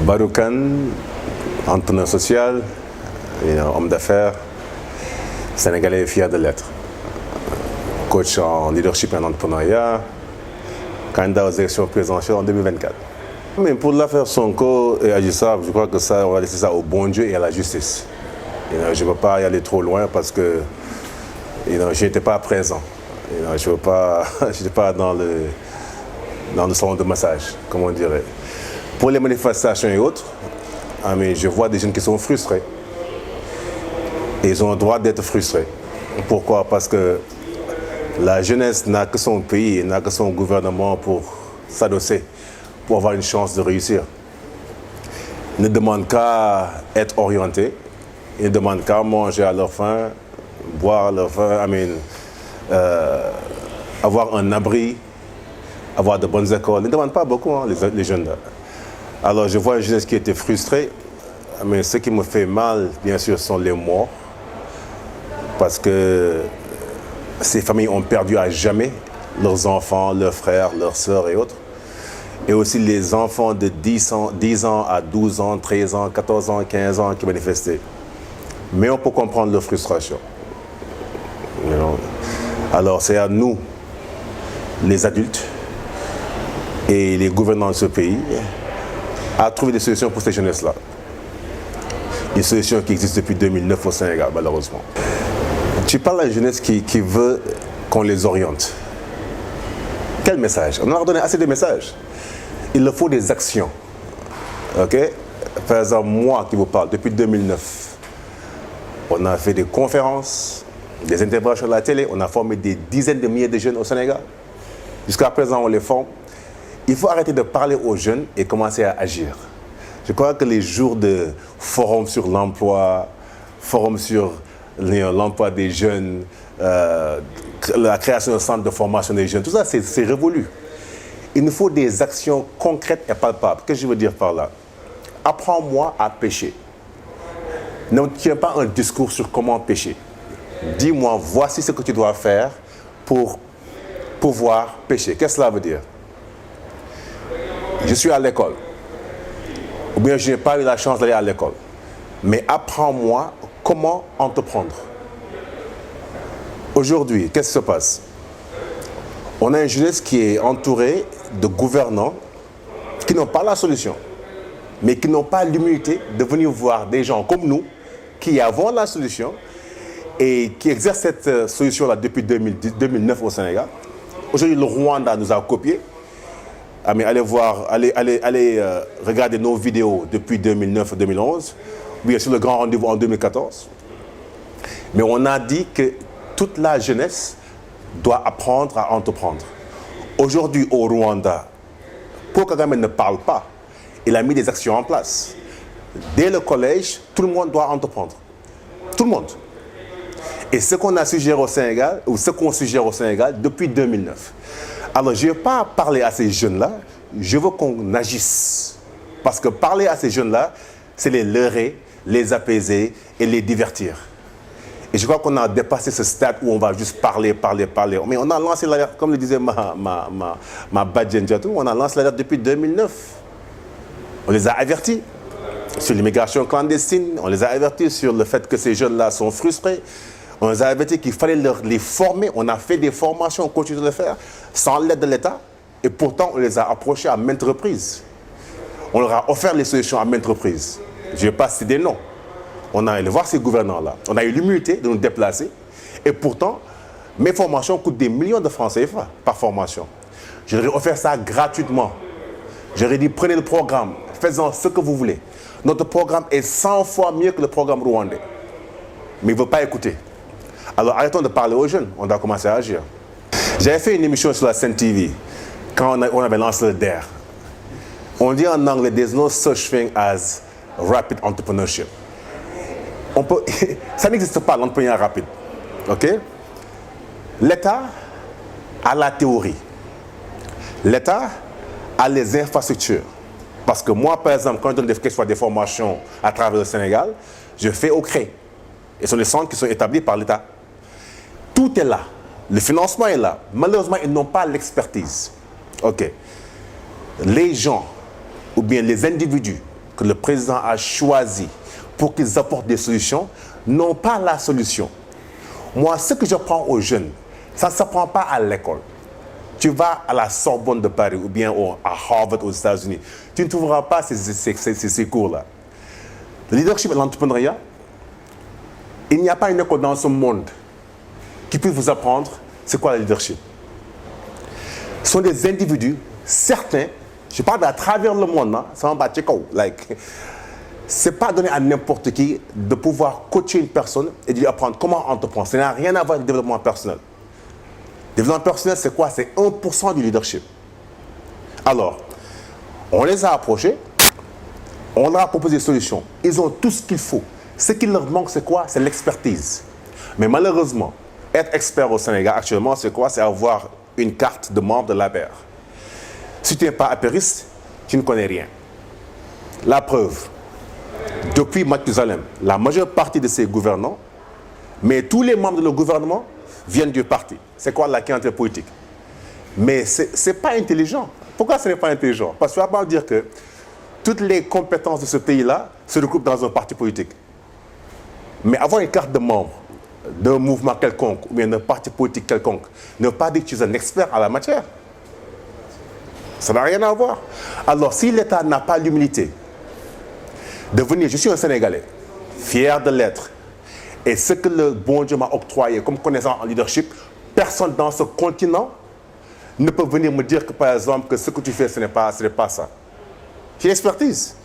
Badou Kane, entrepreneur social, homme d'affaires, sénégalais fier de l'être. Coach en leadership et en entrepreneuriat, candidat aux élections présidentielles en 2024. Mais pour l'affaire Sonko et Adji Sarr, je crois que ça, on va laisser ça au bon Dieu et à la justice. Je ne veux pas y aller trop loin parce que je n'étais pas présent. Je n'étais pas dans le salon de massage, comme on dirait. Pour les manifestations et autres, je vois des jeunes qui sont frustrés. Et ils ont le droit d'être frustrés. Pourquoi? Parce que la jeunesse n'a que son pays, n'a que son gouvernement pour s'adosser, pour avoir une chance de réussir. Ils ne demandent qu'à être orientés, ils ne demandent qu'à manger à leur faim, boire à leur faim, avoir un abri, avoir de bonnes écoles. Ils ne demandent pas beaucoup, les jeunes là. Alors je vois une jeunesse qui était frustrée, mais ce qui me fait mal, bien sûr, sont les morts, parce que ces familles ont perdu à jamais leurs enfants, leurs frères, leurs sœurs et autres. Et aussi les enfants de 10 ans à 12 ans, 13 ans, 14 ans, 15 ans qui manifestaient. Mais on peut comprendre leur frustration. Alors c'est à nous, les adultes et les gouvernants de ce pays, à trouver des solutions pour ces jeunesses-là. Une solution qui existe depuis 2009 au Sénégal, malheureusement. Tu parles à la jeunesse qui veut qu'on les oriente. Quel message? On leur a donné assez de messages. Il leur faut des actions. Ok? Par exemple, moi qui vous parle, depuis 2009, on a fait des conférences, des interventions à la télé, on a formé des dizaines de milliers de jeunes au Sénégal. Jusqu'à présent, on les forme. Il faut arrêter de parler aux jeunes et commencer à agir. Je crois que les jours de forum sur l'emploi, forum sur l'emploi des jeunes, la création d'un centre de formation des jeunes, tout ça, c'est révolu. Il nous faut des actions concrètes et palpables. Qu'est-ce que je veux dire par là? Apprends-moi à pêcher. Ne tiens pas un discours sur comment pêcher. Dis-moi, voici ce que tu dois faire pour pouvoir pêcher. Qu'est-ce que cela veut dire? Je suis à l'école, ou bien je n'ai pas eu la chance d'aller à l'école, mais apprends-moi comment entreprendre. Aujourd'hui, qu'est-ce qui se passe? On a une jeunesse qui est entourée de gouvernants qui n'ont pas la solution, mais qui n'ont pas l'humilité de venir voir des gens comme nous, qui avons la solution et qui exercent cette solution-là depuis 2009 au Sénégal. Aujourd'hui, le Rwanda nous a copiés. Allez regarder nos vidéos depuis 2009-2011, bien sûr le grand rendez-vous en 2014. Mais on a dit que toute la jeunesse doit apprendre à entreprendre. Aujourd'hui au Rwanda, Paul Kagame ne parle pas, il a mis des actions en place. Dès le collège, tout le monde doit entreprendre. Tout le monde. Et ce qu'on a suggéré au Sénégal, ou ce qu'on suggère au Sénégal depuis 2009. Alors, je ne vais pas parler à ces jeunes-là, je veux qu'on agisse. Parce que parler à ces jeunes-là, c'est les leurrer, les apaiser et les divertir. Et je crois qu'on a dépassé ce stade où on va juste parler. Mais on a lancé l'alerte, comme le disait ma Badjen Diatou, on a lancé l'alerte depuis 2009. On les a avertis sur l'immigration clandestine, on les a avertis sur le fait que ces jeunes-là sont frustrés. On les a avertis qu'il fallait les former. On a fait des formations, on continue de le faire, sans l'aide de l'État. Et pourtant, on les a approchés à maintes reprises. On leur a offert les solutions à maintes reprises. Je ne vais pas citer des noms. On a allé voir ces gouvernants-là. On a eu l'humilité de nous déplacer. Et pourtant, mes formations coûtent des millions de francs CFA par formation. Je leur ai offert ça gratuitement. Je leur ai dit, prenez le programme, faites-en ce que vous voulez. Notre programme est 100 fois mieux que le programme rwandais. Mais ils ne veulent pas écouter. Alors arrêtons de parler aux jeunes, on doit commencer à agir. J'avais fait une émission sur la Sen TV quand on avait lancé le DARE. On dit en anglais, there's no such thing as rapid entrepreneurship. Ça n'existe pas l'entrepreneuriat rapide. Okay? L'État a la théorie. L'État a les infrastructures. Parce que moi, par exemple, quand je donne des formations à travers le Sénégal, je fais au CRE. Et ce sont des centres qui sont établis par l'État. Tout est là. Le financement est là. Malheureusement, ils n'ont pas l'expertise. OK. Les gens, ou bien les individus que le président a choisi pour qu'ils apportent des solutions n'ont pas la solution. Moi, ce que j'apprends aux jeunes, ça ne s'apprend pas à l'école. Tu vas à la Sorbonne de Paris ou bien à Harvard aux États-Unis, tu ne trouveras pas ces cours-là. Le leadership et l'entrepreneuriat, il n'y a pas une école dans ce monde qui puisse vous apprendre c'est quoi le leadership. Ce sont des individus, certains, je parle à travers le monde, hein, c'est pas donné à n'importe qui de pouvoir coacher une personne et de lui apprendre comment entreprendre. Ça n'a rien à voir avec le développement personnel. Le développement personnel, c'est quoi? C'est 1% du leadership. Alors, on les a approchés, on leur a proposé des solutions. Ils ont tout ce qu'il faut. Ce qui leur manque, c'est quoi? C'est l'expertise. Mais malheureusement, être expert au Sénégal actuellement, c'est quoi? C'est avoir une carte de membre de l'APR. Si tu n'es pas apériste, tu ne connais rien. La preuve, depuis Mathusalem, la majeure partie de ces gouvernants, mais tous les membres de le gouvernement viennent du parti. C'est quoi la clientèle politique? Mais ce n'est pas intelligent. Pourquoi ce n'est pas intelligent? Parce que tu vas pas dire que toutes les compétences de ce pays-là se regroupent dans un parti politique. Mais avoir une carte de membre d'un mouvement quelconque ou bien d'un parti politique quelconque ne veut pas dire que tu es un expert en la matière. Ça n'a rien à voir. Alors, si l'État n'a pas l'humilité de venir, je suis un Sénégalais, fier de l'être, et ce que le bon Dieu m'a octroyé comme connaissance en leadership, personne dans ce continent ne peut venir me dire que, par exemple, que ce que tu fais, ce n'est pas ça. J'ai une expertise.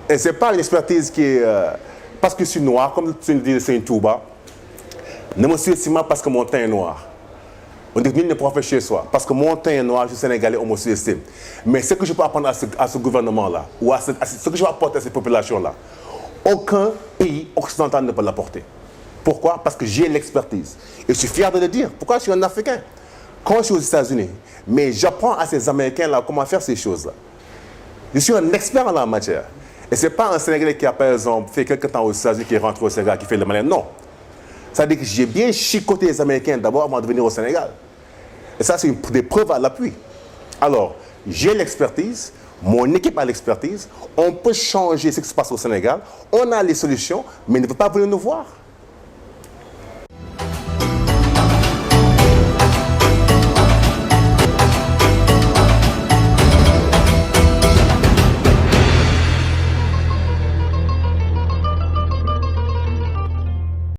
Et ce n'est pas une expertise qui est... parce que je suis noir, comme tu le dis, c'est une touba. Ne me sous-estime pas parce que mon teint est noir. On dit que nul n'est prophète chez soi. Parce que mon teint est noir, je suis sénégalais, on me sous-estime. Mais ce que je peux apprendre à ce gouvernement-là, ou ce que je vais apporter à ces populations-là, aucun pays occidental ne peut l'apporter. Pourquoi? Parce que j'ai l'expertise. Et je suis fier de le dire. Pourquoi je suis un Africain? Quand je suis aux États-Unis, mais j'apprends à ces Américains-là comment faire ces choses-là. Je suis un expert en la matière. Et ce n'est pas un Sénégalais qui a, par exemple, fait quelques temps aux États-Unis, qui est rentré au Sénégal, qui fait le malin. Non. Ça veut dire que j'ai bien chicoté les Américains d'abord avant de venir au Sénégal. Et ça, c'est des preuves à l'appui. Alors, j'ai l'expertise, mon équipe a l'expertise, on peut changer ce qui se passe au Sénégal, on a les solutions, mais il ne veut pas venir nous voir.